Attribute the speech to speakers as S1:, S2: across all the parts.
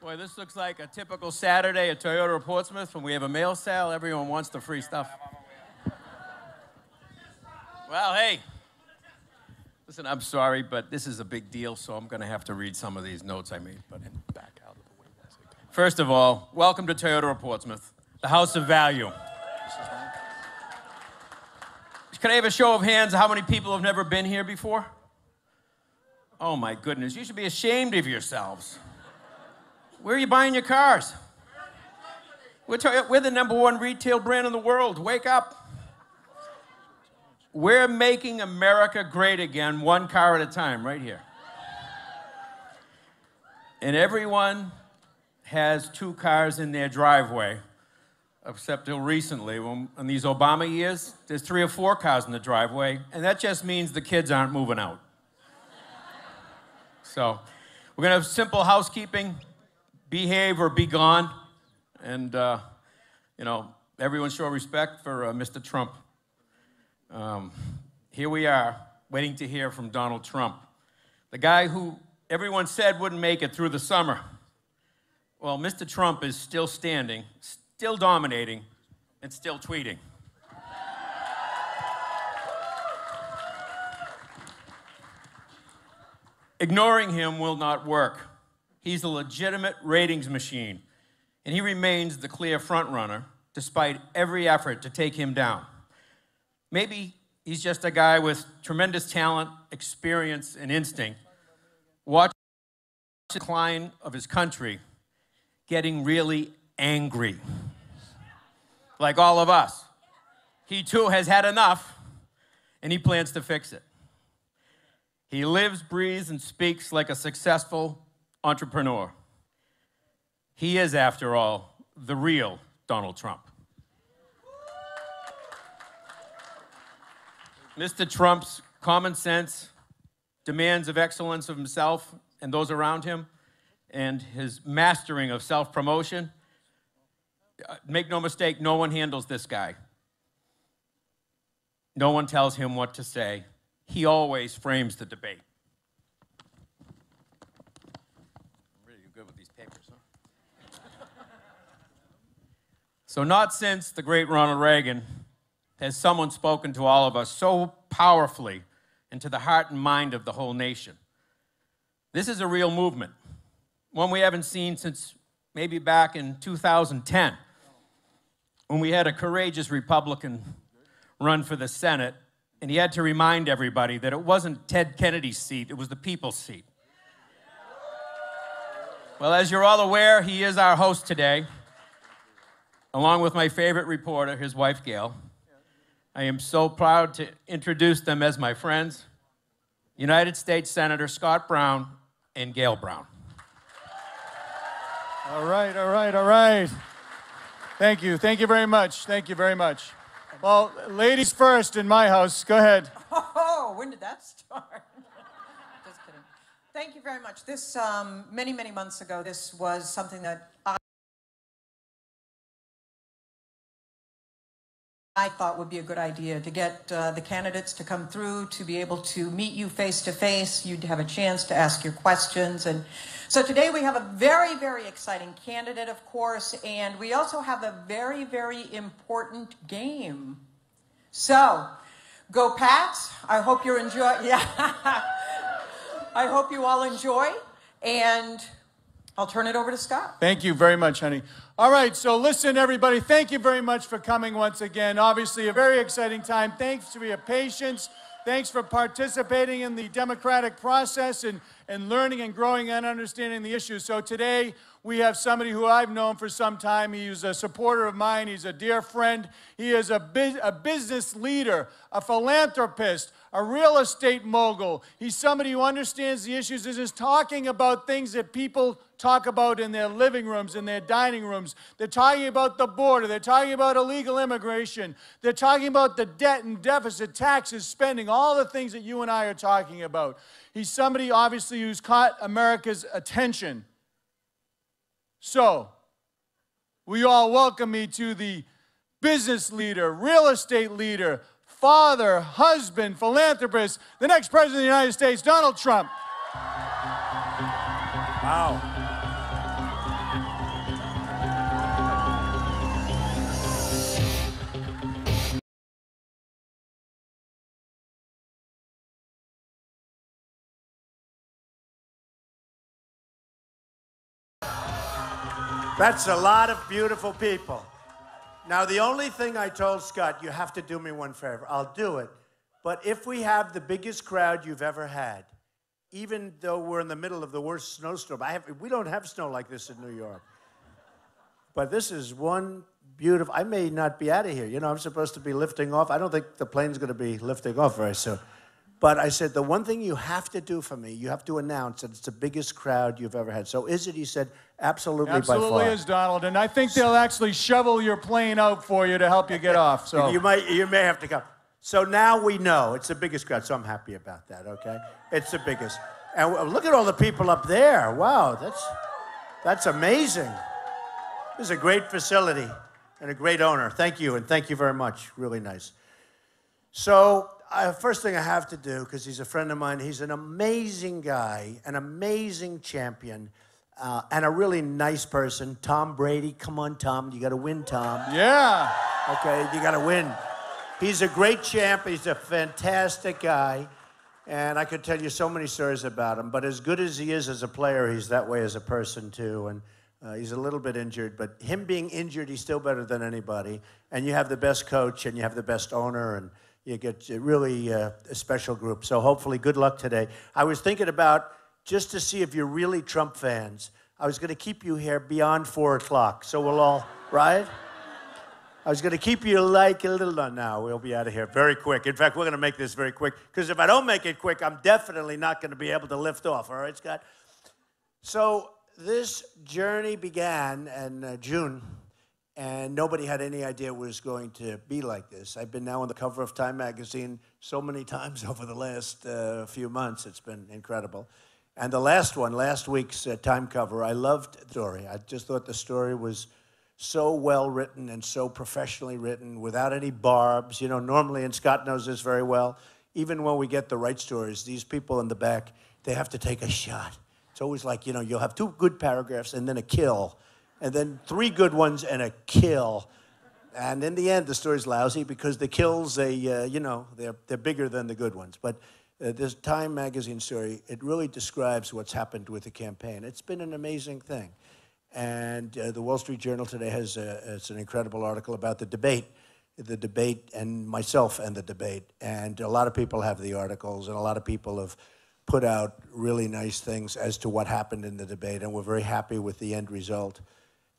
S1: Boy, this looks like a typical Saturday at Toyota of Portsmouth when we have a mail sale. Everyone wants the free stuff. Well, hey, listen, I'm sorry, but this is a big deal, so I'm going to have to read some of these notes I made. But back out of the way. First of all, welcome to Toyota of Portsmouth, the house of value. Can I have a show of hands of how many people have never been here before? Oh, my goodness. You should be ashamed of yourselves. Where are you buying your cars? We're the #1 retail brand in the world. Wake up. We're making America great again, one car at a time, right here. And everyone has 2 cars in their driveway, except till recently. In these Obama years, there's 3 or 4 cars in the driveway, and that just means the kids aren't moving out. So we're going to have simple housekeeping. Behave or be gone. And, you know, everyone show respect for Mr. Trump. Here we are, waiting to hear from Donald Trump, the guy who everyone said wouldn't make it through the summer. Well, Mr. Trump is still standing, still dominating, and still tweeting. Ignoring him will not work. He's a legitimate ratings machine, and he remains the clear frontrunner despite every effort to take him down. Maybe he's just a guy with tremendous talent, experience, and instinct, watching the decline of his country, getting really angry. Like all of us. He too has had enough, and he plans to fix it. He lives, breathes, and speaks like a successful entrepreneur. He is, after all, the real Donald Trump. Mr. Trump's common sense, demands of excellence of himself and those around him, and his mastering of self-promotion, make no mistake, no one handles this guy. No one tells him what to say. He always frames the debate. So not since the great Ronald Reagan has someone spoken to all of us so powerfully into the heart and mind of the whole nation. This is a real movement, one we haven't seen since maybe back in 2010, when we had a courageous Republican run for the Senate, and he had to remind everybody that it wasn't Ted Kennedy's seat, it was the people's seat. Well, as you're all aware, he is our host today. Along with my favorite reporter, his wife, Gail. I am so proud to introduce them as my friends, United States Senator Scott Brown and Gail Brown.
S2: All right, all right, all right. Thank you very much, thank you very much. Well, ladies first in my house, go ahead.
S3: Oh, when did that start? Just kidding. Thank you very much. This, many, many months ago, this was something that I thought would be a good idea, to get the candidates to come through, to be able to meet you face to face. You'd have a chance to ask your questions. And so today we have a very, very exciting candidate, of course, and we also have a very, very important game. So, go Pats. I hope you're enjoying. Yeah. I hope you all enjoy, and I'll turn it over to Scott.
S2: Thank you very much, honey. All right, so listen, everybody, thank you very much for coming once again. Obviously, a very exciting time. Thanks for your patience. Thanks for participating in the democratic process and learning and growing and understanding the issues. So today, we have somebody who I've known for some time. He's a supporter of mine. He's a dear friend. He is a business leader, a philanthropist, a real estate mogul. He's somebody who understands the issues and is talking about things that people talk about in their living rooms, in their dining rooms. They're talking about the border. They're talking about illegal immigration. They're talking about the debt and deficit, taxes, spending, all the things that you and I are talking about. He's somebody, obviously, who's caught America's attention. So, will you all welcome me to the business leader, real estate leader, father, husband, philanthropist, the next president of the United States, Donald Trump.
S1: Wow.
S4: That's a lot of beautiful people. Now, the only thing I told Scott, you have to do me one favor. I'll do it. But if we have the biggest crowd you've ever had, even though we're in the middle of the worst snowstorm, we don't have snow like this in New York. But this is one beautiful, I may not be out of here. You know, I'm supposed to be lifting off. I don't think the plane's going to be lifting off very soon. But I said, the one thing you have to do for me, you have to announce that it's the biggest crowd you've ever had. So is it? He said, absolutely, by far.
S2: Absolutely is, Donald. And I think they'll actually shovel your plane out for you to help you get off. So
S4: you may have to come. So now we know it's the biggest crowd. So I'm happy about that, okay? It's the biggest. And look at all the people up there. Wow, that's amazing. This is a great facility and a great owner. Thank you, and thank you very much. Really nice. So first thing I have to do, because he's a friend of mine, he's an amazing guy, an amazing champion, and a really nice person. Tom Brady. Come on, Tom. You got to win, Tom.
S2: yeah.
S4: Okay, you got to win. He's a great champ. He's a fantastic guy. And I could tell you so many stories about him. But as good as he is as a player, he's that way as a person, too. And he's a little bit injured. But him being injured, he's still better than anybody. And you have the best coach, and you have the best owner, and you get really a special group. So hopefully, good luck today. I was thinking about, just to see if you're really Trump fans, I was going to keep you here beyond 4 o'clock. So we'll all, right? I was going to keep you like a little, now we'll be out of here very quick. In fact, we're going to make this very quick, because if I don't make it quick, I'm definitely not going to be able to lift off. All right, Scott? So this journey began in June, and nobody had any idea it was going to be like this. I've been now on the cover of Time magazine so many times over the last few months. It's been incredible. And the last one, last week's Time cover, I loved the story. I just thought the story was so well written and so professionally written, without any barbs. You know, normally, and Scott knows this very well, even when we get the right stories, these people in the back, they have to take a shot. It's always like, you know, you'll have 2 good paragraphs and then a kill, and then 3 good ones and a kill. And in the end, the story's lousy because the kills, you know, they're bigger than the good ones. But this Time magazine story, it really describes what's happened with the campaign. It's been an amazing thing. And the Wall Street Journal today has it's an incredible article about the debate, and myself and the debate. And a lot of people have the articles, and a lot of people have put out really nice things as to what happened in the debate, and we're very happy with the end result.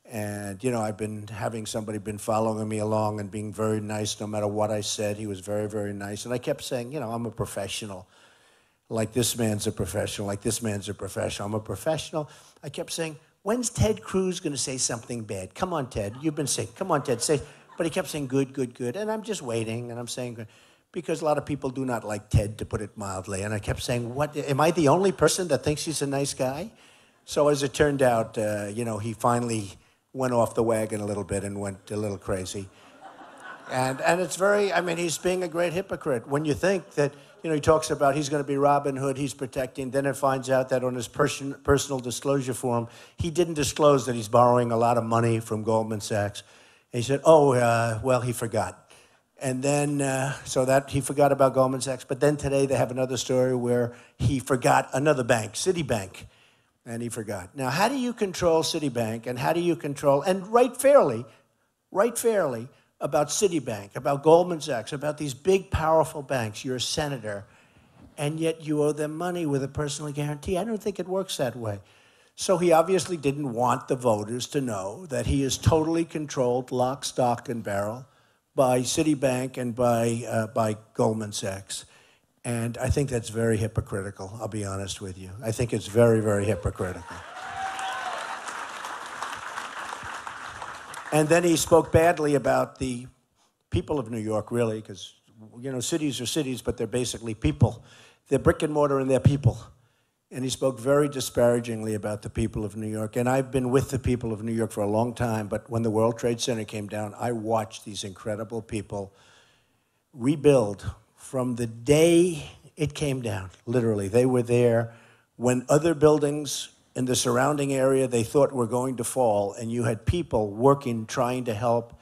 S4: And, you know, I've been having somebody been following me along and being very nice no matter what I said. He was very, very nice. And I kept saying, you know, I'm a professional. Like this man's a professional, like this man's a professional. I'm a professional. I kept saying, when's Ted Cruz going to say something bad? Come on, Ted. You've been saying, come on, Ted, say. But he kept saying, good, good, good. And I'm just waiting, and I'm saying, good. Because a lot of people do not like Ted, to put it mildly. And I kept saying, what, am I the only person that thinks he's a nice guy? So as it turned out, you know, he finally went off the wagon a little bit and went a little crazy. And it's very, I mean, he's being a great hypocrite. When you think that, you know, he talks about he's going to be Robin Hood, he's protecting, then it finds out that on his personal disclosure form, he didn't disclose that he's borrowing a lot of money from Goldman Sachs. And he said, well, he forgot. And then, so that he forgot about Goldman Sachs. But then today they have another story where he forgot another bank, Citibank, and he forgot. Now, how do you control Citibank, and how do you control, and right fairly, about Citibank, about Goldman Sachs, about these big, powerful banks? You're a senator, and yet you owe them money with a personal guarantee. I don't think it works that way. So he obviously didn't want the voters to know that he is totally controlled, lock, stock, and barrel, by Citibank and by Goldman Sachs. And I think that's very hypocritical, I'll be honest with you. I think it's very, very hypocritical. And then he spoke badly about the people of New York, really, because, you know, cities are cities, but they're basically people. They're brick and mortar and they're people. And he spoke very disparagingly about the people of New York. And I've been with the people of New York for a long time, but when the World Trade Center came down, I watched these incredible people rebuild from the day it came down, literally. They were there when other buildings in the surrounding area they thought were going to fall, and you had people working, trying to help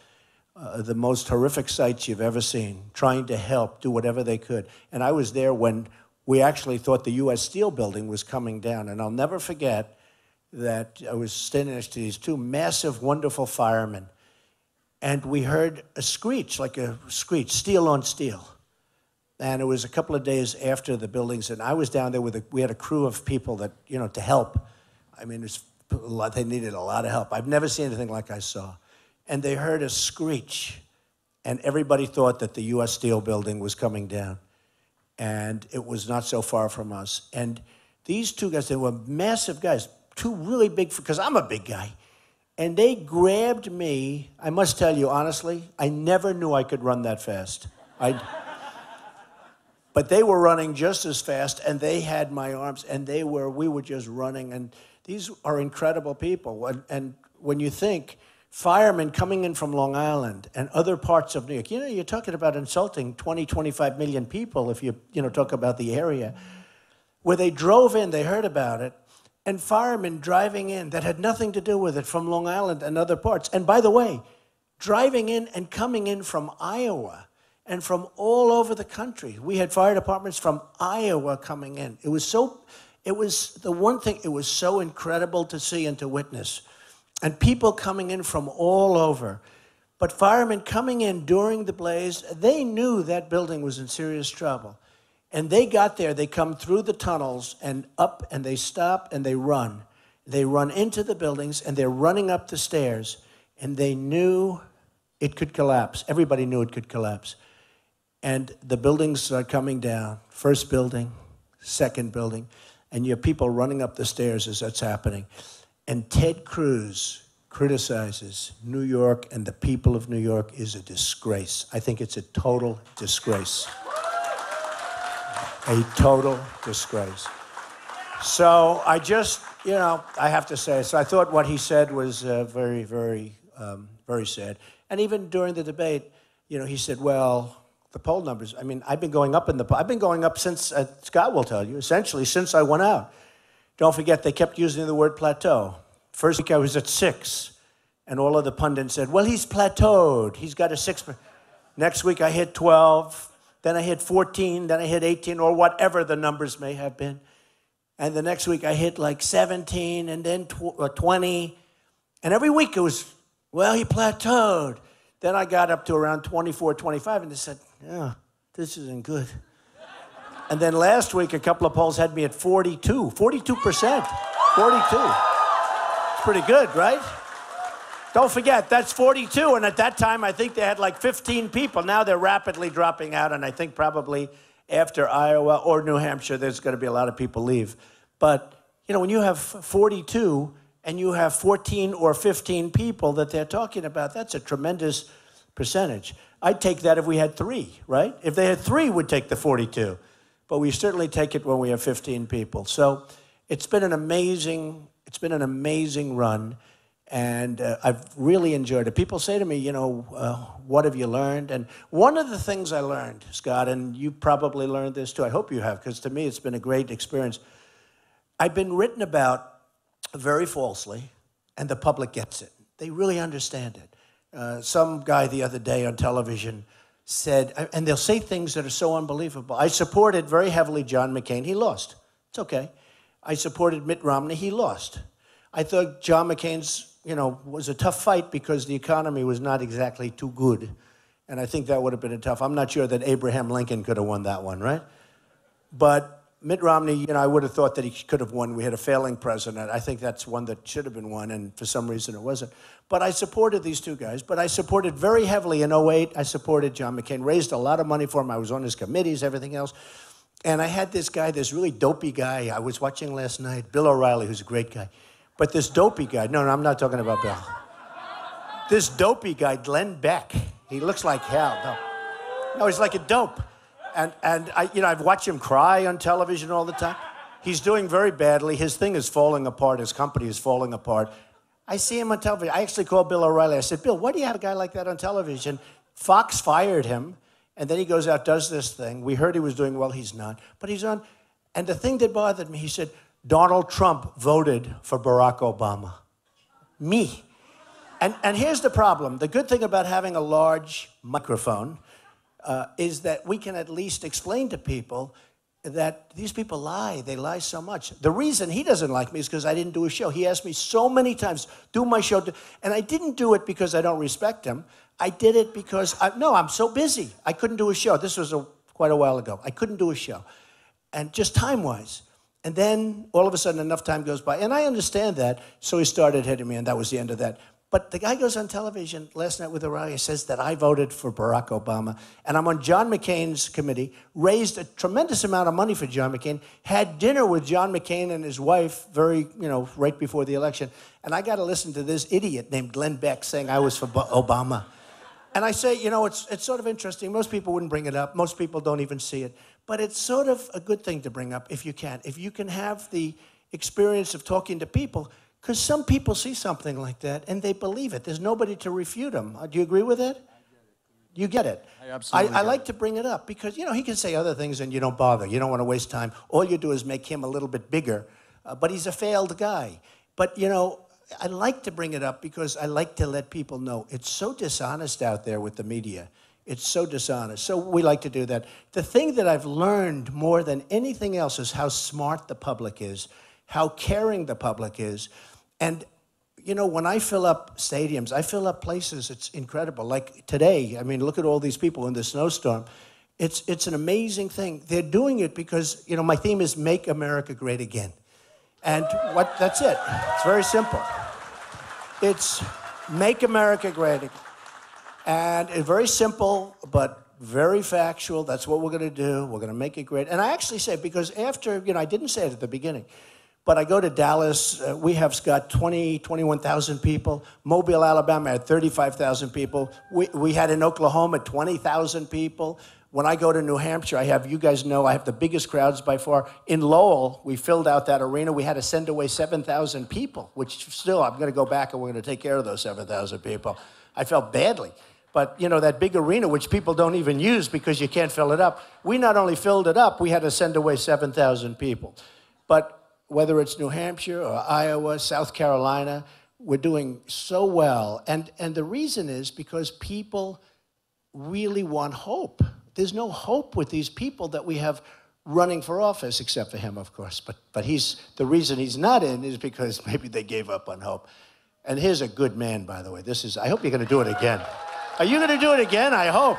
S4: the most horrific sights you've ever seen, trying to help, do whatever they could. And I was there when we actually thought the U.S. Steel building was coming down. And I'll never forget that I was standing next to these two massive, wonderful firemen. And we heard a screech, like a screech, steel on steel. And it was a couple of days after the buildings, and I was down there we had a crew of people that, to help. I mean, they needed a lot of help. I've never seen anything like I saw. And they heard a screech, and everybody thought that the U.S. Steel building was coming down. And it was not so far from us. And these two guys, they were massive guys, two really big, because I'm a big guy. And they grabbed me. I must tell you, honestly, I never knew I could run that fast. But they were running just as fast, and they had my arms, and we were just running. And these are incredible people. And when you think, firemen coming in from Long Island and other parts of New York, you're talking about insulting 20, 25 million people if you talk about the area. Where they drove in, they heard about it, and firemen driving in that had nothing to do with it from Long Island and other parts. And by the way, driving in and coming in from Iowa and from all over the country. We had fire departments from Iowa coming in. It was so incredible to see and to witness. And people coming in from all over. But firemen coming in during the blaze, they knew that building was in serious trouble. And they got there, they come through the tunnels and up, and they stop and they run. They run into the buildings, and they're running up the stairs, and they knew it could collapse. Everybody knew it could collapse. And the buildings are coming down, first building, second building, and you have people running up the stairs as that's happening. And Ted Cruz criticizes New York and the people of New York is a disgrace. I think it's a total disgrace. A total disgrace. So I just, I have to say, so I thought what he said was very, very, very sad. And even during the debate, he said, well, the poll numbers, I mean, I've been going up since, Scott will tell you, essentially since I went out. Don't forget, they kept using the word plateau. First week I was at 6, and all of the pundits said, well, he's plateaued. He's got a 6. Next week I hit 12, then I hit 14, then I hit 18, or whatever the numbers may have been. And the next week I hit like 17, and then 20. And every week it was, well, he plateaued. Then I got up to around 24, 25, and they said, yeah, this isn't good. And then last week, a couple of polls had me at 42%. 42. It's pretty good, right? Don't forget, that's 42, and at that time, I think they had like 15 people. Now they're rapidly dropping out, and I think probably after Iowa or New Hampshire, there's going to be a lot of people leave. But, when you have 42 and you have 14 or 15 people that they're talking about, that's a tremendous percentage. I'd take that if we had 3, right? If they had 3, we'd take the 42. But we certainly take it when we have 15 people. So it's been an amazing run, and I've really enjoyed it. People say to me, what have you learned? And one of the things I learned, Scott, and you probably learned this too, I hope you have, because to me it's been a great experience. I've been written about very falsely, and the public gets it. They really understand it. Some guy the other day on television said, and they'll say things that are so unbelievable. I supported very heavily John McCain. He lost. It's okay. I supported Mitt Romney. He lost. I thought John McCain's, was a tough fight because the economy was not exactly too good. And I think that would have been I'm not sure that Abraham Lincoln could have won that one, right? But Mitt Romney, I would have thought that he could have won. We had a failing president. I think that's one that should have been won, and for some reason it wasn't. But I supported these two guys. But I supported very heavily in 2008. I supported John McCain, raised a lot of money for him. I was on his committees, everything else. And I had this guy, this really dopey guy I was watching last night, Bill O'Reilly, who's a great guy. But this dopey guy, no, I'm not talking about Bill. This dopey guy, Glenn Beck, he looks like hell. No, he's like a dope. And I've watched him cry on television all the time. He's doing very badly. His thing is falling apart. His company is falling apart. I see him on television. I actually called Bill O'Reilly. I said, Bill, why do you have a guy like that on television? Fox fired him, and then he goes out, does this thing. We heard he was doing well. He's not. But he's on. And the thing that bothered me, he said, Donald Trump voted for Barack Obama. Me. And here's the problem. The good thing about having a large microphone is that we can at least explain to people that these people lie. They lie so much. The reason he doesn't like me is because I didn't do a show. He asked me so many times, do my show. And I didn't do it because I don't respect him. I did it because, I'm so busy. I couldn't do a show. This was quite a while ago. I couldn't do a show. And just time-wise. And then all of a sudden enough time goes by. And I understand that. So he started hitting me, and that was the end of that. But the guy goes on television last night with a rally, says that I voted for Barack Obama, and I'm on John McCain's committee, raised a tremendous amount of money for John McCain, had dinner with John McCain and his wife right before the election, and I got to listen to this idiot named Glenn Beck saying I was for Obama. And I say, it's sort of interesting. Most people wouldn't bring it up. Most people don't even see it. But it's sort of a good thing to bring up if you can. If you can have the experience of talking to people, because some people see something like that and they believe it. There's nobody to refute them. Do you agree with that? You get it.
S2: I absolutely
S4: I like to bring it up because, he can say other things and you don't bother. You don't want to waste time. All you do is make him a little bit bigger. But he's a failed guy. But, I like to bring it up because I like to let people know it's so dishonest out there with the media. It's so dishonest. So we like to do that. The thing that I've learned more than anything else is how smart the public is, how caring the public is. And, when I fill up stadiums, I fill up places, it's incredible. Like today, look at all these people in the snowstorm. It's an amazing thing. They're doing it because, my theme is Make America Great Again. And that's it. It's very simple. It's Make America Great Again. And it's very simple, but very factual. That's what we're going to do. We're going to make it great. And I actually say, because after, I didn't say it at the beginning, but I go to Dallas. We have got 21,000 people. Mobile, Alabama had 35,000 people. We had in Oklahoma 20,000 people. When I go to New Hampshire, I have the biggest crowds by far. In Lowell, we filled out that arena. We had to send away 7,000 people, which still, I'm going to go back and we're going to take care of those 7,000 people. I felt badly. But, that big arena, which people don't even use because you can't fill it up, we not only filled it up, we had to send away 7,000 people. But whether it's New Hampshire or Iowa, South Carolina, we're doing so well. And the reason is because people really want hope. There's no hope with these people that we have running for office, except for him, of course. But the reason he's not in is because maybe they gave up on hope. And here's a good man, by the way. I hope you're going to do it again. Are you going to do it again? I hope.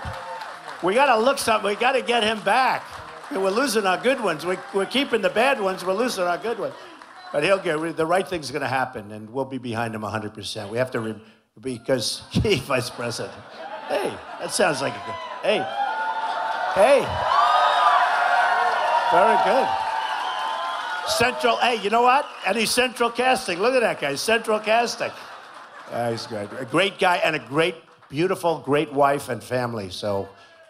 S4: We got to look something. We got to get him back. We're losing our good ones. We're keeping the bad ones. We're losing our good ones. But the right thing's going to happen, and we'll be behind him 100%. We have to, because he, Vice President. Hey, that sounds like a good. Hey. Very good. Hey, you know what? And he's central casting. Look at that guy, central casting. He's great. A great guy and a great, beautiful, great wife and family. So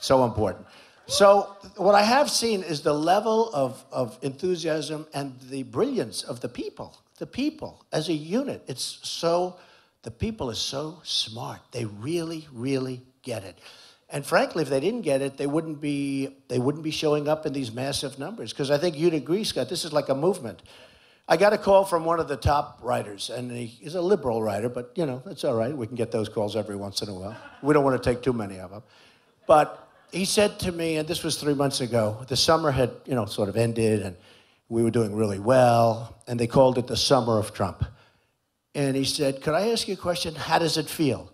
S4: important. So what I have seen is the level of enthusiasm and the brilliance of the people as a unit. The people are so smart. They really, really get it. And frankly, if they didn't get it, they wouldn't be showing up in these massive numbers. Because I think you'd agree, Scott, this is like a movement. I got a call from one of the top writers, and he's a liberal writer, but that's all right. We can get those calls every once in a while. We don't want to take too many of them. But he said to me, and this was 3 months ago, the summer had, sort of ended, and we were doing really well, and they called it the summer of Trump. And he said, could I ask you a question? How does it feel?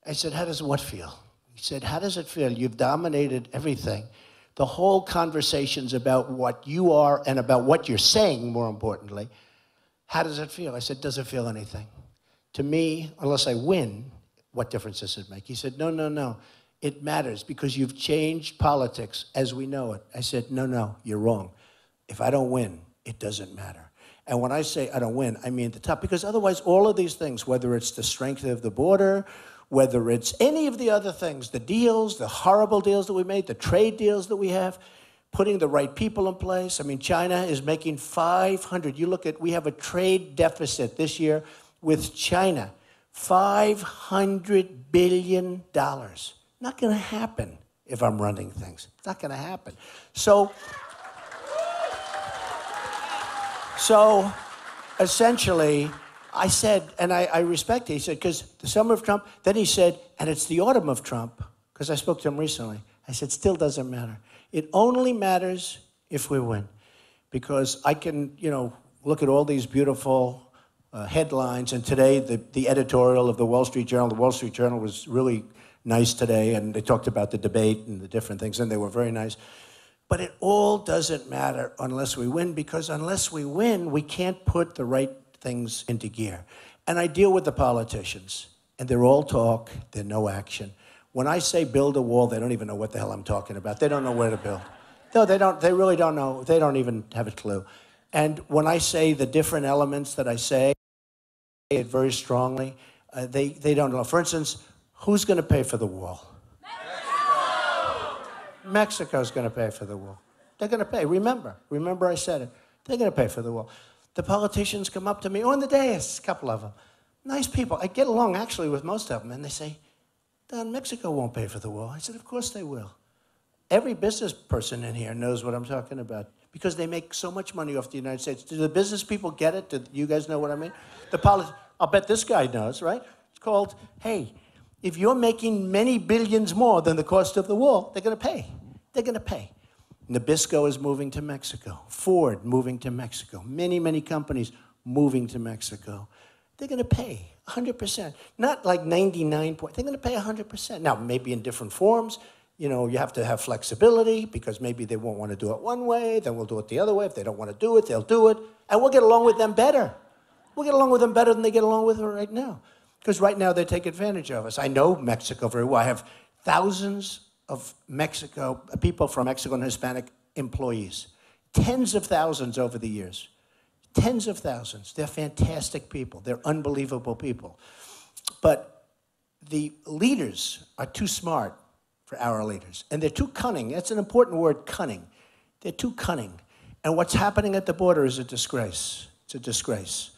S4: I said, how does what feel? He said, how does it feel? You've dominated everything. The whole conversation's about what you are and about what you're saying, more importantly. How does it feel? I said, does it feel anything? To me, unless I win, what difference does it make? He said, no. It matters because you've changed politics as we know it. I said, no, you're wrong. If I don't win, it doesn't matter. And when I say I don't win, I mean the top. Because otherwise, all of these things, whether it's the strength of the border, whether it's any of the other things, the deals, the horrible deals that we made, the trade deals that we have, putting the right people in place. China is making 500. We have a trade deficit this year with China, $500 billion. Not going to happen if I'm running things. It's not going to happen. So essentially, I said, and I respect it, he said, because the summer of Trump, then he said, and it's the autumn of Trump, because I spoke to him recently. I said, still doesn't matter. It only matters if we win. Because I can, look at all these beautiful headlines, and today the editorial of the Wall Street Journal was really nice today, and they talked about the debate and the different things, and they were very nice. But it all doesn't matter unless we win, because unless we win, we can't put the right things into gear. And I deal with the politicians, and they're all talk, they're no action. When I say build a wall, they don't even know what the hell I'm talking about. They don't know where to build. No, they don't. They really don't know. They don't even have a clue. And when I say the different elements that I say it very strongly, they don't know. For instance, who's going to pay for the wall? Mexico's going to pay for the wall. They're going to pay. Remember I said it. They're going to pay for the wall. The politicians come up to me on the dais, a couple of them. Nice people. I get along, actually, with most of them, and they say, Don, Mexico won't pay for the wall. I said, of course they will. Every business person in here knows what I'm talking about because they make so much money off the United States. Do the business people get it? Do you guys know what I mean? I'll bet this guy knows, right? It's called, hey, if you're making many billions more than the cost of the wall, they're going to pay. They're going to pay. Nabisco is moving to Mexico. Ford moving to Mexico. Many, many companies moving to Mexico. They're going to pay 100%. Not like 99 point. They're going to pay 100%. Now, maybe in different forms. You have to have flexibility because maybe they won't want to do it one way, then we'll do it the other way. If they don't want to do it, they'll do it. And we'll get along with them better. We'll get along with them better than they get along with us right now. Because right now they take advantage of us. I know Mexico very well. I have thousands of people from Mexico and Hispanic employees. Tens of thousands over the years. Tens of thousands. They're fantastic people. They're unbelievable people. But the leaders are too smart for our leaders. And they're too cunning. That's an important word, cunning. They're too cunning. And what's happening at the border is a disgrace. It's a disgrace.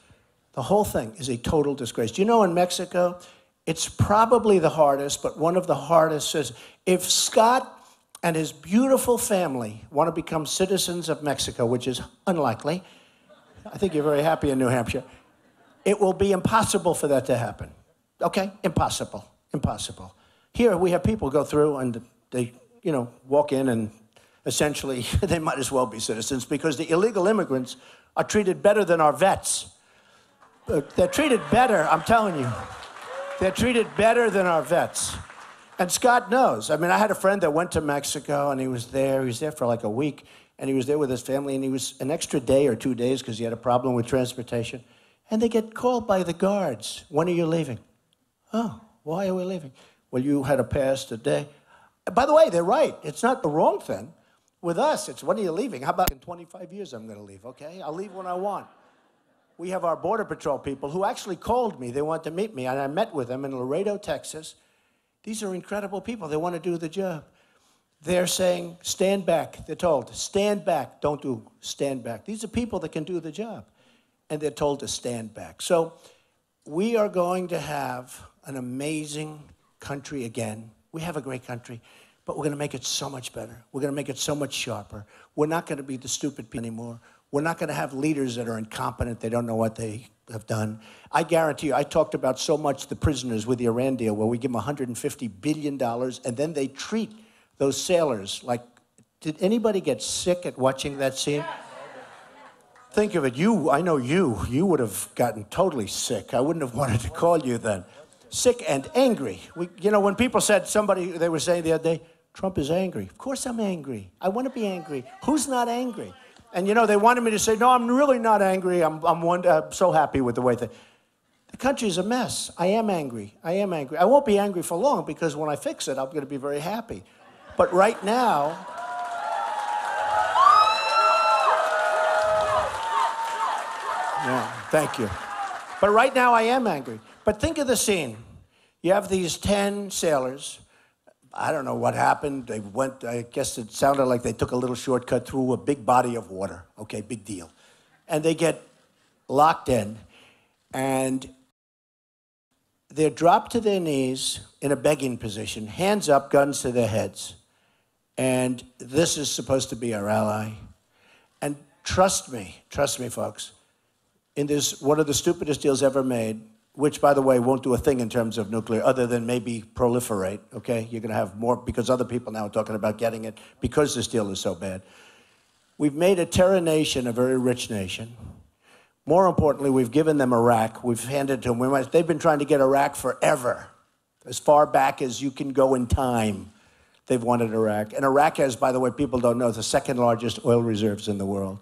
S4: The whole thing is a total disgrace. Do you know in Mexico, it's probably the hardest, but one of the hardest is if Scott and his beautiful family want to become citizens of Mexico, which is unlikely, I think you're very happy in New Hampshire, it will be impossible for that to happen. Okay? Impossible. Impossible. Here we have people go through and they, walk in and essentially they might as well be citizens because the illegal immigrants are treated better than our vets. They're treated better, I'm telling you. They're treated better than our vets. And Scott knows. I mean, I had a friend that went to Mexico and he was there. He was there for like a week and he was there with his family and he was an extra day or 2 days because he had a problem with transportation. And they get called by the guards. When are you leaving? Oh, why are we leaving? Well, you had a pass today. By the way, they're right. It's not the wrong thing. With us, it's when are you leaving? How about in 25 years I'm going to leave, okay? I'll leave when I want. We have our Border Patrol people who actually called me. They want to meet me, and I met with them in Laredo, Texas. These are incredible people. They want to do the job. They're saying, stand back. They're told, stand back. Don't do stand back. These are people that can do the job, and they're told to stand back. So we are going to have an amazing country again. We have a great country, but we're going to make it so much better. We're going to make it so much sharper. We're not going to be the stupid people anymore. We're not going to have leaders that are incompetent. They don't know what they have done. I guarantee you, I talked about so much the prisoners with the Iran deal where we give them $150 billion and then they treat those sailors like, did anybody get sick at watching that scene? Think of it. I know you would have gotten totally sick. I wouldn't have wanted to call you then. Sick and angry. When people said they were saying the other day, Trump is angry. Of course I'm angry. I want to be angry. Who's not angry? And they wanted me to say, no, I'm really not angry. I'm so happy with the way the country is a mess. I am angry. I am angry. I won't be angry for long because when I fix it, I'm going to be very happy. But right now, yeah, thank you. But right now I am angry. But think of the scene. You have these 10 sailors. I don't know what happened. They went, I guess it sounded like they took a little shortcut through a big body of water. Okay, big deal. And they get locked in, and they're dropped to their knees in a begging position, hands up, guns to their heads. And this is supposed to be our ally. And trust me, folks, in this one of the stupidest deals ever made, which, by the way, won't do a thing in terms of nuclear other than maybe proliferate, okay? You're going to have more because other people now are talking about getting it because this deal is so bad. We've made a terror nation a very rich nation. More importantly, we've given them Iraq. We've handed it to them. They've been trying to get Iraq forever. As far back as you can go in time, they've wanted Iraq. And Iraq has, by the way, people don't know, the second largest oil reserves in the world.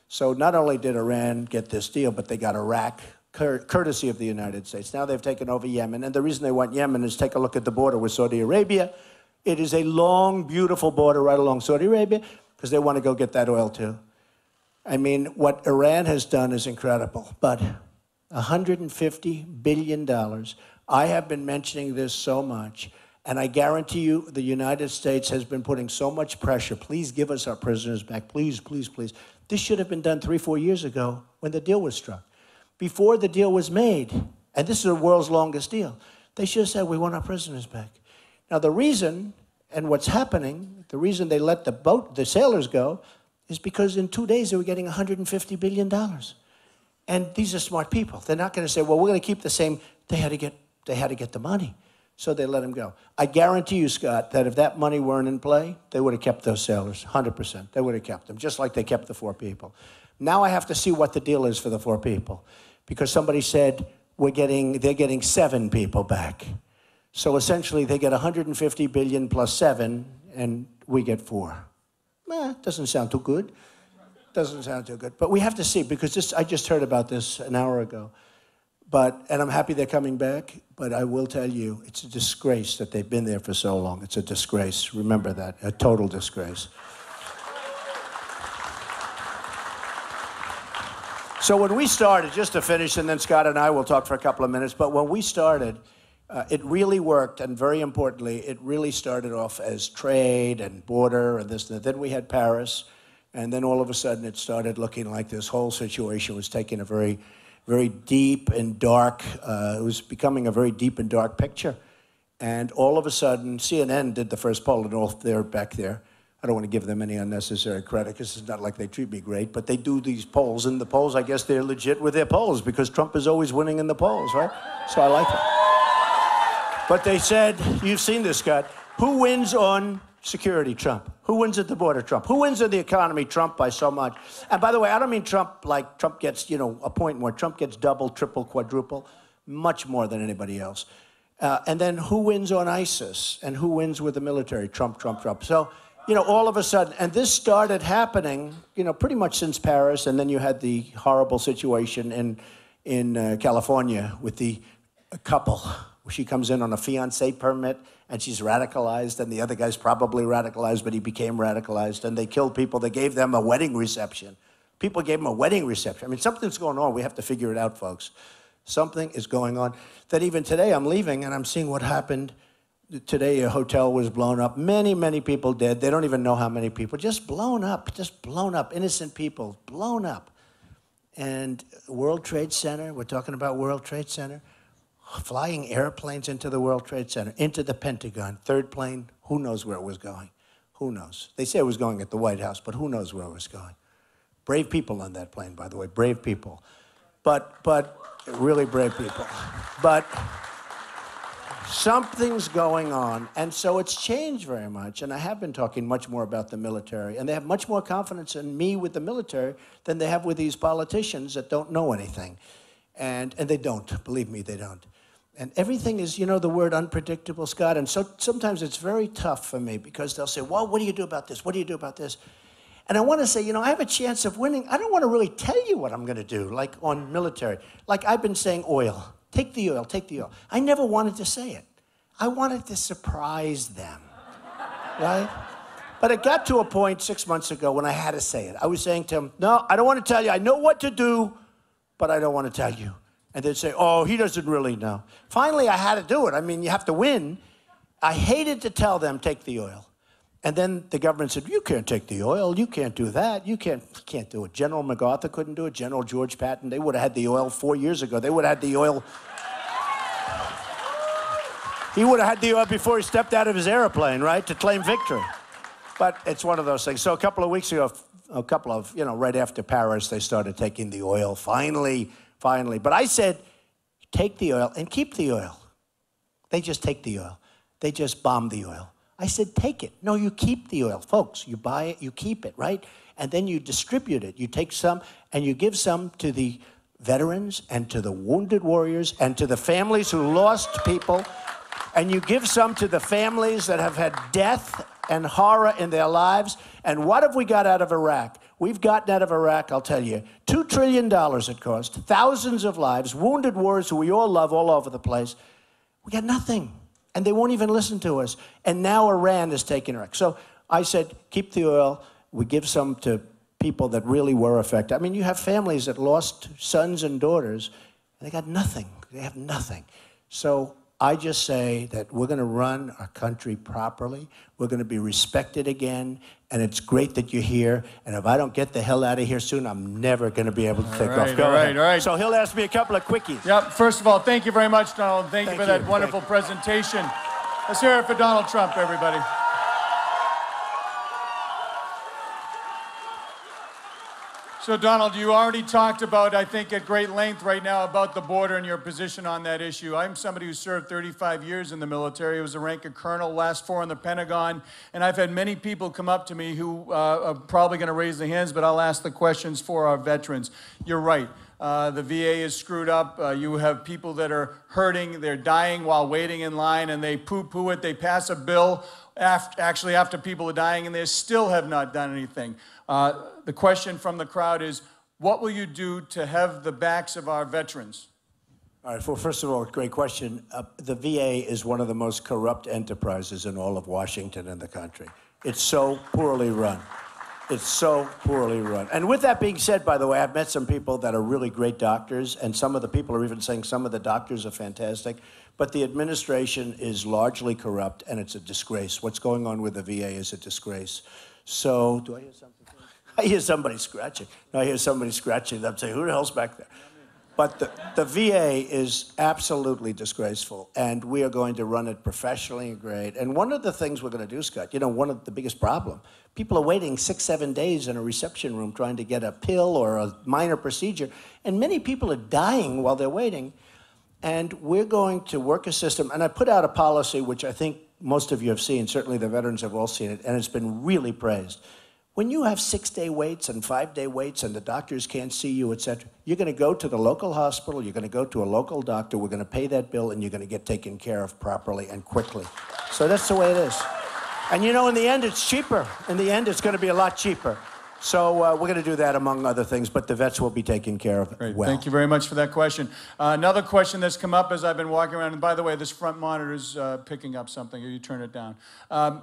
S4: So not only did Iran get this deal, but they got Iraq, courtesy of the United States. Now they've taken over Yemen. And the reason they want Yemen is take a look at the border with Saudi Arabia. It is a long, beautiful border right along Saudi Arabia because they want to go get that oil too. I mean, what Iran has done is incredible, but $150 billion. I have been mentioning this so much, and I guarantee you the United States has been putting so much pressure. Please give us our prisoners back. Please, please, please. This should have been done 3-4 years ago when the deal was struck. Before the deal was made, and this is the world's longest deal, they should have said, we want our prisoners back. Now, the reason, and what's happening, the reason they let the sailors go, is because in 2 days they were getting $150 billion. And these are smart people. They're not going to say, well, we're going to keep the same. They had to get the money. So they let them go. I guarantee you, Scott, that if that money weren't in play, they would have kept those sailors, 100%. They would have kept them, just like they kept the 4 people. Now I have to see what the deal is for the 4 people, because somebody said they're getting 7 people back. So essentially they get $150 billion plus 7, and we get 4. Doesn't sound too good. Doesn't sound too good. But we have to see, because I just heard about this an hour ago. And I'm happy they're coming back, but I will tell you, it's a disgrace that they've been there for so long. It's a disgrace. Remember that, a total disgrace. So when we started, just to finish, and then Scott and I will talk for a couple of minutes, but when we started, it really worked, and very importantly, it really started off as trade and border and this and that. Then we had Paris, and then all of a sudden it started looking like this whole situation was taking a very, very deep and dark, it was becoming a very deep and dark picture. And all of a sudden, CNN did the first poll, and all they're back there. I don't want to give them any unnecessary credit, because it's not like they treat me great, but they do these polls, and the polls, I guess they're legit with their polls, because Trump is always winning in the polls, right? So I like it. But they said, you've seen this, Scott, who wins on security? Trump. Who wins at the border? Trump. Who wins in the economy? Trump, by so much. And by the way, I don't mean Trump like Trump gets, a point more. Trump gets double, triple, quadruple, much more than anybody else. And then who wins on ISIS? And who wins with the military? Trump, Trump, Trump. So, all of a sudden, and this started happening, pretty much since Paris, and then you had the horrible situation in California with the couple. She comes in on a fiancé permit, and she's radicalized, and the other guy's probably radicalized, but he became radicalized, and they killed people. They gave them a wedding reception. People gave them a wedding reception. I mean, something's going on. We have to figure it out, folks. Something is going on. That even today, I'm leaving, and I'm seeing what happened. Today, a hotel was blown up. Many, many people dead. They don't even know how many people. Just blown up. Innocent people, blown up. And World Trade Center, we're talking about World Trade Center. Flying airplanes into the World Trade Center, into the Pentagon, 3rd plane, who knows where it was going? Who knows? They say it was going at the White House, but who knows where it was going? Brave people on that plane, by the way, brave people. But really brave people. But something's going on, and so it's changed very much, and I have been talking much more about the military, and they have much more confidence in me with the military than they have with these politicians that don't know anything. And they don't, believe me, they don't. And everything is, the word unpredictable, Scott. And so sometimes it's very tough for me, because they'll say, well, what do you do about this? What do you do about this? And I want to say, I have a chance of winning. I don't want to really tell you what I'm going to do, like on military. Like I've been saying oil. Take the oil, take the oil. I never wanted to say it. I wanted to surprise them, right? But it got to a point 6 months ago when I had to say it. I was saying to them, no, I don't want to tell you. I know what to do, but I don't want to tell you. And they'd say, oh, he doesn't really know. Finally, I had to do it. I mean, you have to win. I hated to tell them, take the oil. And then the government said, you can't take the oil. You can't do that. You can't do it. General MacArthur couldn't do it. General George Patton, they would have had the oil 4 years ago. They would have had the oil. He would have had the oil before he stepped out of his airplane, right, to claim victory. But it's one of those things. So a couple of weeks ago, right after Paris, they started taking the oil, finally. But I said, take the oil and keep the oil. They just take the oil. They just bomb the oil. I said, take it. No, you keep the oil. Folks, you buy it, you keep it, right? and then you distribute it. You take some and you give some to the veterans and to the wounded warriors and to the families who lost people, and you give some to the families that have had death and horror in their lives. And what have we got out of Iraq? We've gotten out of Iraq, I'll tell you, $2 trillion it cost, thousands of lives, wounded warriors who we all love all over the place. We got nothing, and they won't even listen to us. And now Iran is taking Iraq. So I said, keep the oil. We give some to people that really were affected. I mean, you have families that lost sons and daughters, and they got nothing. They have nothing. So I just say that we're going to run our country properly. We're going to be respected again, and it's great that you're here. And if I don't get the hell out of here soon, I'm never going to be able to take off. Go ahead.
S2: All right.
S4: So he'll ask me a couple of quickies.
S2: Yep. First of all, thank you very much, Donald. Thank you for that wonderful presentation. Let's hear it for Donald Trump, everybody. So, Donald, you already talked about, I think, at great length right now about the border and your position on that issue. I'm somebody who served 35 years in the military. I was the rank of colonel, last 4 in the Pentagon, and I've had many people come up to me who are probably going to raise their hands, but I'll ask the questions for our veterans. You're right. The VA is screwed up. You have people that are hurting. They're dying while waiting in line, and they poo-poo it. They pass a bill after people are dying, and they still have not done anything. The question from the crowd is, what will you do to have the backs of our veterans?
S4: All right, well, first of all, great question. The VA is one of the most corrupt enterprises in all of Washington and the country. It's so poorly run. It's so poorly run. And with that being said, by the way, I've met some people that are really great doctors, and some of the people are even saying some of the doctors are fantastic, but the administration is largely corrupt, and it's a disgrace. What's going on with the VA is a disgrace. So, do I hear something? I hear somebody scratching. No, I hear somebody scratching. I'm saying, who the hell's back there? But the VA is absolutely disgraceful, and we are going to run it professionally and great. And one of the things we're going to do, Scott, you know, one of the biggest problem, people are waiting 6-7 days in a reception room trying to get a pill or a minor procedure, and many people are dying while they're waiting. And we're going to work a system, and I put out a policy which I think most of you have seen, certainly the veterans have all seen it, and it's been really praised. When you have 6-day waits and 5-day waits and the doctors can't see you, et cetera, you're going to go to the local hospital, you're going to go to a local doctor, we're going to pay that bill, and you're going to get taken care of properly and quickly. So that's the way it is. And you know, in the end, it's cheaper. In the end, it's going to be a lot cheaper. So we're going to do that, among other things, but the vets will be taken care of well.
S2: Thank you very much for that question. Another question that's come up as I've been walking around, and by the way, this front monitor's picking up something. You turn it down. A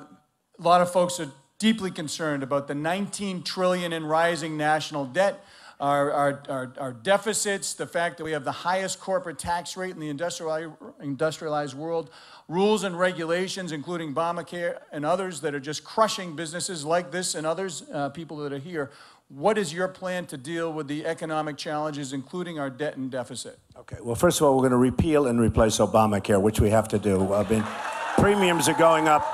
S2: lot of folks are deeply concerned about the $19 trillion in rising national debt, our deficits, the fact that we have the highest corporate tax rate in the industrialized world, rules and regulations, including Obamacare and others that are just crushing businesses like this and others, people that are here. What is your plan to deal with the economic challenges, including our debt and deficit?
S4: Okay, well, first of all, we're going to repeal and replace Obamacare, which we have to do. I mean, premiums are going up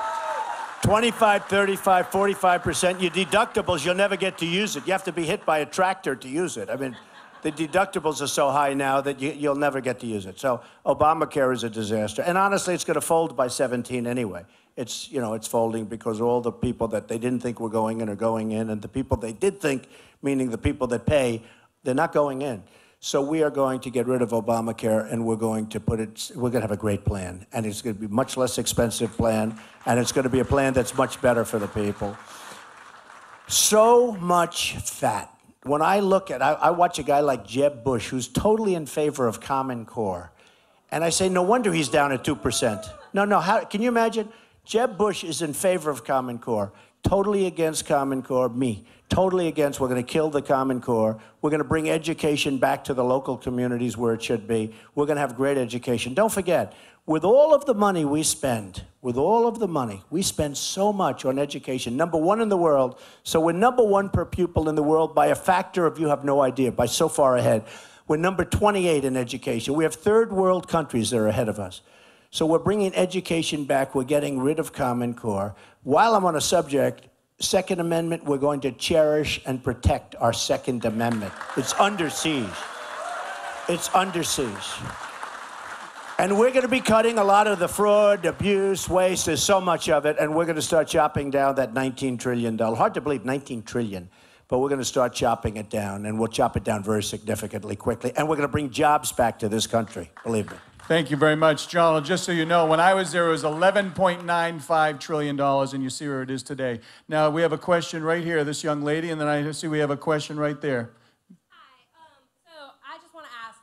S4: 25, 35, 45%. Your deductibles, you'll never get to use it. You have to be hit by a tractor to use it. I mean, the deductibles are so high now that you'll never get to use it. So Obamacare is a disaster. And honestly, it's going to fold by 17 anyway. It's, you know, it's folding because all the people that they didn't think were going in are going in, and the people they did think, meaning the people that pay, they're not going in. So we are going to get rid of Obamacare, and we're going to have a great plan. And it's going to be a much less expensive plan, and it's going to be a plan that's much better for the people. So much fat. When I look at, I watch a guy like Jeb Bush, who's totally in favor of Common Core. And I say, no wonder he's down at 2%. No, how, can you imagine? Jeb Bush is in favor of Common Core, totally against Common Core, me. Totally against, we're going to kill the Common Core. We're going to bring education back to the local communities where it should be. We're going to have great education. Don't forget, with all of the money we spend, we spend so much on education. #1 in the world. So we're #1 per pupil in the world by a factor of, you have no idea, by so far ahead. We're number 28 in education. We have third world countries that are ahead of us. So we're bringing education back. We're getting rid of Common Core. While I'm on a subject, Second Amendment, we're going to cherish and protect our Second Amendment. It's under siege. It's under siege. And we're going to be cutting a lot of the fraud, abuse, waste. There's so much of it, and we're going to start chopping down that $19 trillion. Hard to believe, $19 trillion. but we're going to start chopping it down, and we'll chop it down very significantly quickly, and we're going to bring jobs back to this country, believe me.
S2: Thank you very much, John. Just so you know, when I was there, it was $11.95 trillion, and you see where it is today. Now, we have a question right here, this young lady, and then I see we have a question right there.
S5: Hi, so I just want to ask,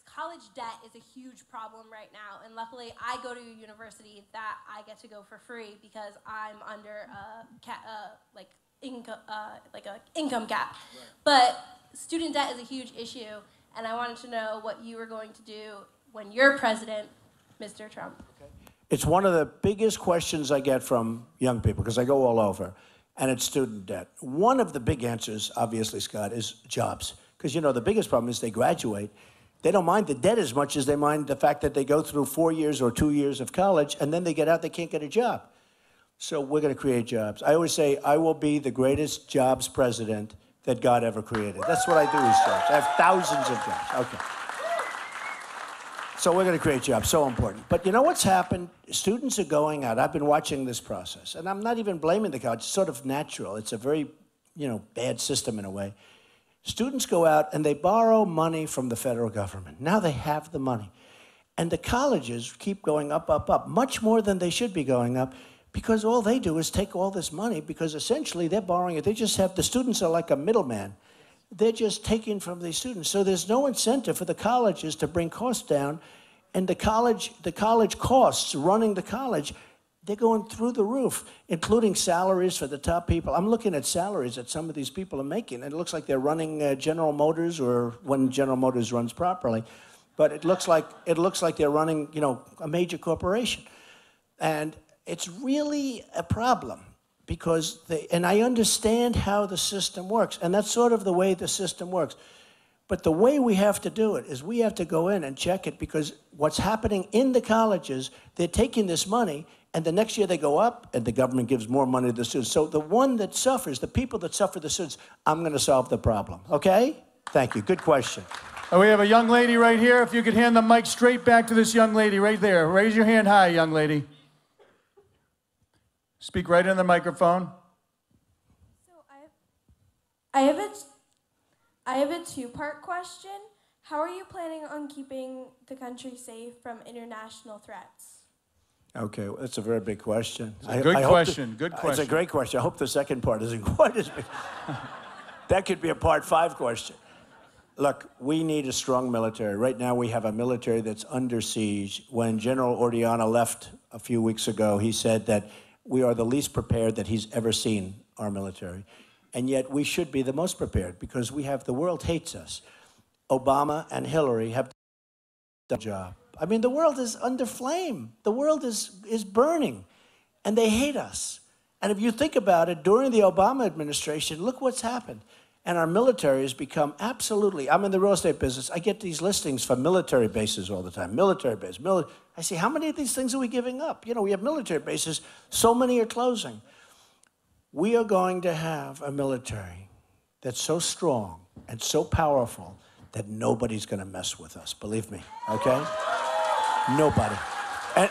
S5: college debt is a huge problem right now, and luckily I go to a university that I get to go for free because I'm under income cap. Right. But student debt is a huge issue, and I wanted to know what you were going to do when you're president, Mr. Trump. Okay.
S4: It's one of the biggest questions I get from young people, because I go all over, and it's student debt. One of the big answers, obviously, Scott, is jobs. Because, you know, the biggest problem is they graduate. They don't mind the debt as much as they mind the fact that they go through 4 years or 2 years of college, and then they get out, they can't get a job. So we're going to create jobs. I always say, I will be the greatest jobs president that God ever created. That's what I do is jobs. I have thousands of jobs. Okay. So we're going to create jobs, so important. But you know what's happened? Students are going out. I've been watching this process, and I'm not even blaming the college. It's sort of natural. It's a very, bad system in a way. Students go out and they borrow money from the federal government. Now they have the money. And the colleges keep going up, up, up, much more than they should be going up, because all they do is take all this money, because essentially they're borrowing it. They just have, the students are like a middleman. They're just taking from these students. So there's no incentive for the colleges to bring costs down. And the college costs, running the college, they're going through the roof, including salaries for the top people. I'm looking at salaries that some of these people are making, and it looks like they're running General Motors, or when General Motors runs properly. But it looks like they're running, a major corporation. And it's really a problem, because and I understand how the system works, and that's sort of the way the system works. But the way we have to do it is we have to go in and check it, because what's happening in the colleges, they're taking this money, and the next year they go up, and the government gives more money to the students. So the one that suffers, the people that suffer, the students, I'm going to solve the problem. Okay? Thank you. Good question.
S2: We have a young lady right here. If you could hand the mic straight back to this young lady right there. Raise your hand high, young lady. Speak right in the microphone.
S6: So I have a two-part question. How are you planning on keeping the country safe from international threats?
S4: Okay, well, that's a very big question.
S2: Good question.
S4: It's a great question. I hope the second part isn't quite as big. That could be a part 5 question. Look, we need a strong military. Right now we have a military that's under siege. When General Orellana left a few weeks ago, he said that we are the least prepared that he's ever seen, our military. And yet we should be the most prepared, because the world hates us. Obama and Hillary have done a job. I mean, the world is under flame. The world is burning, and they hate us. And if you think about it, during the Obama administration, look what's happened. And our military has become absolutely, I'm in the real estate business. I get these listings for military bases all the time. Military base. I say, how many of these things are we giving up? We have military bases. So many are closing. We are going to have a military that's so strong and so powerful that nobody's going to mess with us. Believe me, okay? Nobody.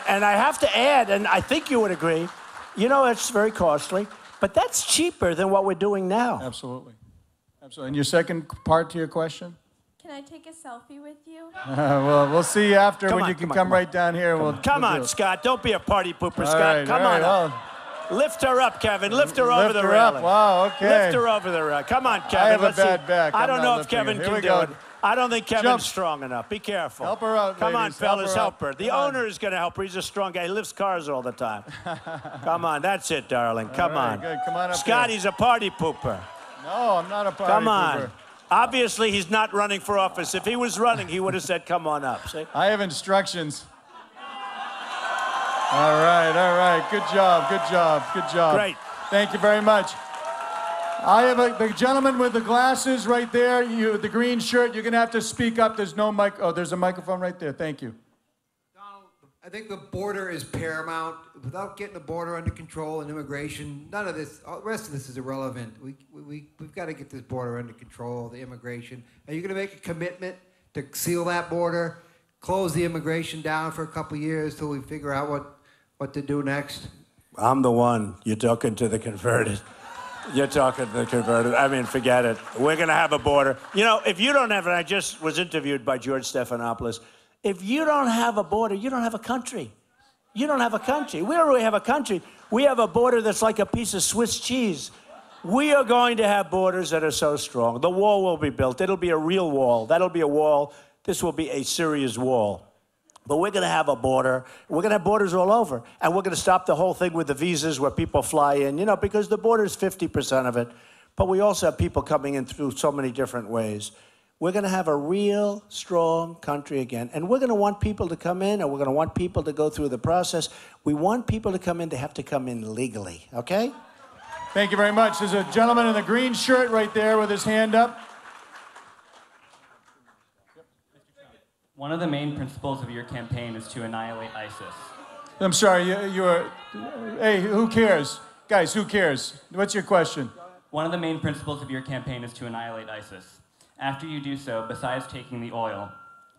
S4: And I have to add, and I think you would agree, it's very costly, but that's cheaper than what we're doing now.
S2: Absolutely. Absolutely. And your second part to your question?
S6: Can I take a selfie with you?
S2: Well, we'll see you after when you can come right down here.
S4: Come on, Scott. Don't be a party pooper, Scott. Come on up. Lift her up, Kevin. Lift her over the railing.
S2: Wow, okay.
S4: Lift her over the railing. Come on, Kevin.
S2: I have a bad back.
S4: I don't know if Kevin can do it. I don't think Kevin's strong enough. Be careful.
S2: Help her out,
S4: Come on,
S2: ladies.
S4: fellas, help her. The owner is going to help her. He's a strong guy. He lifts cars all the time. Come on. That's it, darling. Come on.
S2: Good. Come on up
S4: Scott,
S2: here.
S4: He's a party pooper.
S2: No, I'm not a party
S4: Come on.
S2: pooper.
S4: Obviously, he's not running for office. If he was running, he would have said, come on up. See?
S2: I have instructions. All right. Good job.
S4: Great.
S2: Thank you very much. I have the gentleman with the glasses right there, the green shirt. You're going to have to speak up. There's no mic. Oh, there's a microphone right there. Thank you.
S7: Donald, I think the border is paramount. Without getting the border under control and immigration, none of this, the rest of this is irrelevant. We've got to get this border under control, the immigration. Are you going to make a commitment to seal that border, close the immigration down for a couple of years till we figure out what to do next?
S4: I'm the one. You're talking to the converted. You're talking to the converted. I mean, forget it. We're going to have a border. You know, if you don't have it, I just was interviewed by George Stephanopoulos. If you don't have a border, you don't have a country. You don't have a country. We don't really have a country. We have a border that's like a piece of Swiss cheese. We are going to have borders that are so strong. The wall will be built. It'll be a real wall. That'll be a wall. This will be a serious wall. But we're going to have a border. We're going to have borders all over. And we're going to stop the whole thing with the visas where people fly in, you know, because the border is 50% of it. But we also have people coming in through so many different ways. We're going to have a real strong country again. And we're going to want people to come in, and we're going to want people to go through the process. We want people to come in. They have to come in legally, okay?
S2: Thank you very much. There's a gentleman in the green shirt right there with his hand up.
S8: One of the main principles of your campaign is to annihilate ISIS.
S2: I'm sorry, hey, who cares? Guys, who cares? What's your question?
S8: One of the main principles of your campaign is to annihilate ISIS. After you do so, besides taking the oil,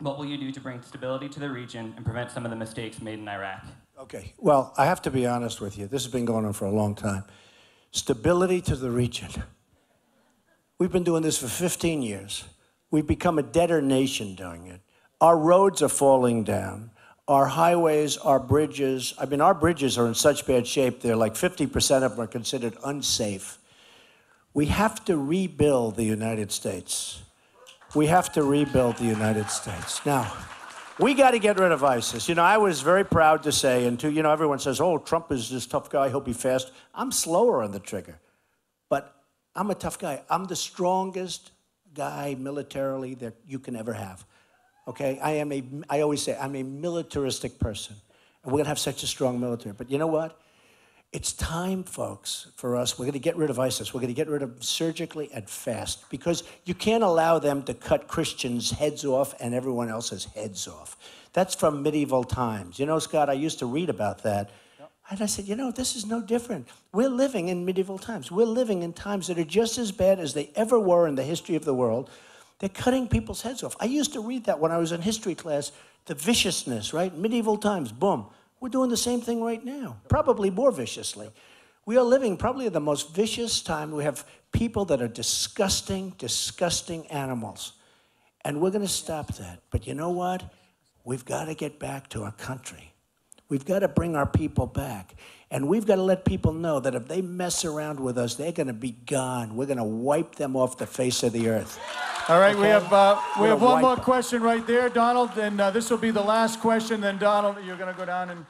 S8: what will you do to bring stability to the region and prevent some of the mistakes made in Iraq?
S4: Okay, well, I have to be honest with you. This has been going on for a long time. Stability to the region. We've been doing this for 15 years. We've become a debtor nation doing it. Our roads are falling down. Our highways, our bridges, I mean, our bridges are in such bad shape, they're like 50% of them are considered unsafe. We have to rebuild the United States. We have to rebuild the United States. Now, we got to get rid of ISIS. You know, I was very proud to say, and you know, everyone says, oh, Trump is this tough guy, he'll be fast. I'm slower on the trigger, but I'm a tough guy. I'm the strongest guy militarily that you can ever have, okay? I always say, I'm a militaristic person, and we're gonna have such a strong military. But you know what? It's time, folks, for us. We're going to get rid of ISIS. We're going to get rid of them surgically and fast, because you can't allow them to cut Christians' heads off and everyone else's heads off. That's from medieval times. You know, Scott, I used to read about that. Yep. And I said, you know, this is no different. We're living in medieval times. We're living in times that are just as bad as they ever were in the history of the world. They're cutting people's heads off. I used to read that when I was in history class, the viciousness, right? Medieval times, boom. We're doing the same thing right now, probably more viciously. We are living probably the most vicious time. We have people that are disgusting, disgusting animals. And we're going to stop that. But you know what? We've got to get back to our country. We've got to bring our people back. And we've got to let people know that if they mess around with us, they're going to be gone. We're going to wipe them off the face of the earth.
S2: All right, okay? we have one more question right there, Donald, and this will be the last question. Then, Donald, you're going to go down and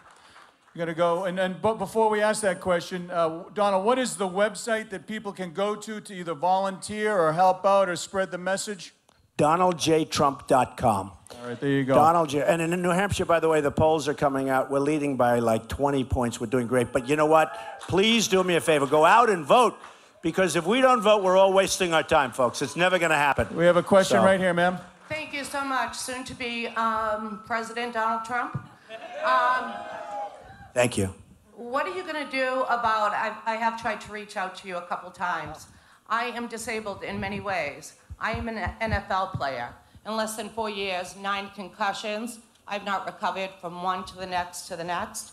S2: you're going to go. But before we ask that question, Donald, what is the website that people can go to either volunteer or help out or spread the message? DonaldJTrump.com. All right, there you go.
S4: Donald J. And in New Hampshire, by the way, the polls are coming out. We're leading by like 20 points. We're doing great. But you know what? Please do me a favor. Go out and vote. Because if we don't vote, we're all wasting our time, folks. It's never going to happen.
S2: We have a question right here, ma'am.
S9: Thank you so much. Soon to be President Donald Trump.
S4: Thank you.
S9: What are you going to do about, I have tried to reach out to you a couple times. I am disabled in many ways. I am an NFL player. In less than 4 years, 9 concussions. I've not recovered from one to the next to the next.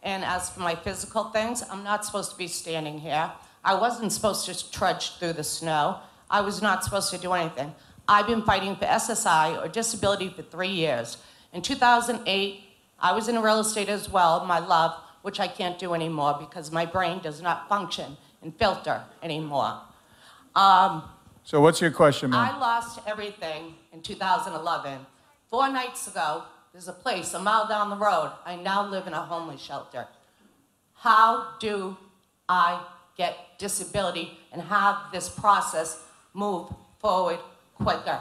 S9: And as for my physical things, I'm not supposed to be standing here. I wasn't supposed to trudge through the snow. I was not supposed to do anything. I've been fighting for SSI, or disability, for 3 years. In 2008, I was in real estate as well, my love, which I can't do anymore because my brain does not function and filter anymore.
S2: So what's your question, ma'am?
S9: I lost everything in 2011. 4 nights ago, there's a place a mile down the road. I now live in a homeless shelter. How do I get disability and have this process move forward quicker?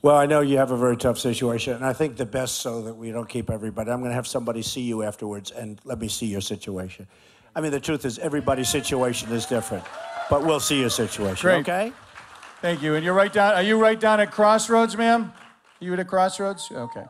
S4: Well, I know you have a very tough situation, and I think the best, so that we don't keep everybody, I'm going to have somebody see you afterwards and let me see your situation. I mean, the truth is everybody's situation is different, but we'll see your situation,
S2: Great.
S4: Okay?
S2: Thank you. And you're right down, are you right down at Crossroads, ma'am? You at a Crossroads? Okay.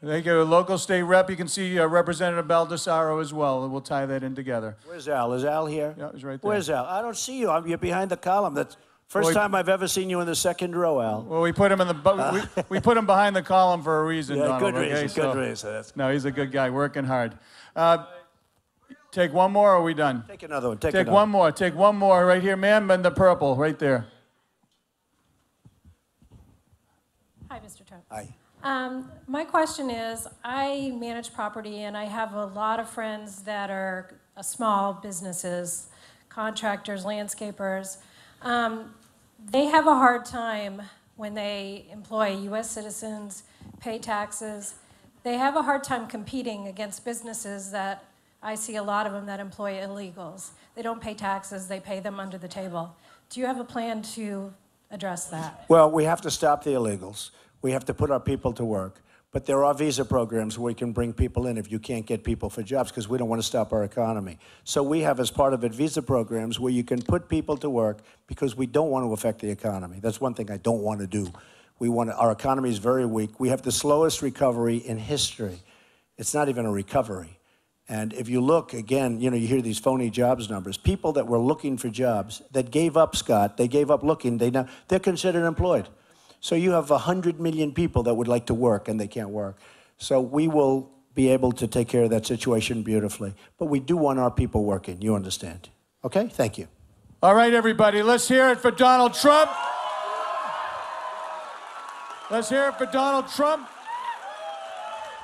S2: Thank you. Local state rep. You can see Representative Baldessaro as well, and we'll tie that in together.
S4: Where's Al? Is Al here?
S2: Yeah, he's right there.
S4: Where's Al? I don't see you. You're behind the column. That's first time I've ever seen you in the second row, Al.
S2: Well, we put him in the we put him behind the column for a reason,
S4: yeah,
S2: Donald.
S4: Good reason.
S2: Okay?
S4: Good reason.
S2: No, he's a good guy, working hard. Take one more, or are we done?
S4: Take another one.
S2: Take one more. Take one more right here, ma'am, in the purple, right there.
S10: Hi, Mr. Trump.
S4: Hi.
S10: My question is, I manage property and I have a lot of friends that are small businesses, contractors, landscapers. They have a hard time when they employ U.S. citizens, pay taxes. They have a hard time competing against businesses that I see a lot of them that employ illegals. They don't pay taxes, they pay them under the table. Do you have a plan to address that?
S4: Well, we have to stop the illegals. We have to put our people to work. But there are visa programs where we can bring people in if you can't get people for jobs, because we don't want to stop our economy. So we have, as part of it, visa programs where you can put people to work because we don't want to affect the economy. That's one thing I don't want to do. Our economy is very weak. We have the slowest recovery in history. It's not even a recovery. And if you look, again, you hear these phony jobs numbers. People that were looking for jobs, that gave up, Scott, they gave up looking, they're considered employed. So you have 100 million people that would like to work and they can't work. So we will be able to take care of that situation beautifully. But we do want our people working, you understand. Okay, thank you.
S2: All right, everybody, let's hear it for Donald Trump. Let's hear it for Donald Trump.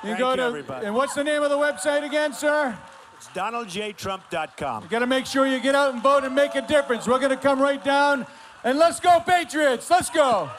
S4: Thank you, everybody.
S2: And what's the name of the website again, sir?
S4: It's DonaldJTrump.com.
S2: You got to make sure you get out and vote and make a difference. We're going to come right down, and let's go Patriots. Let's go.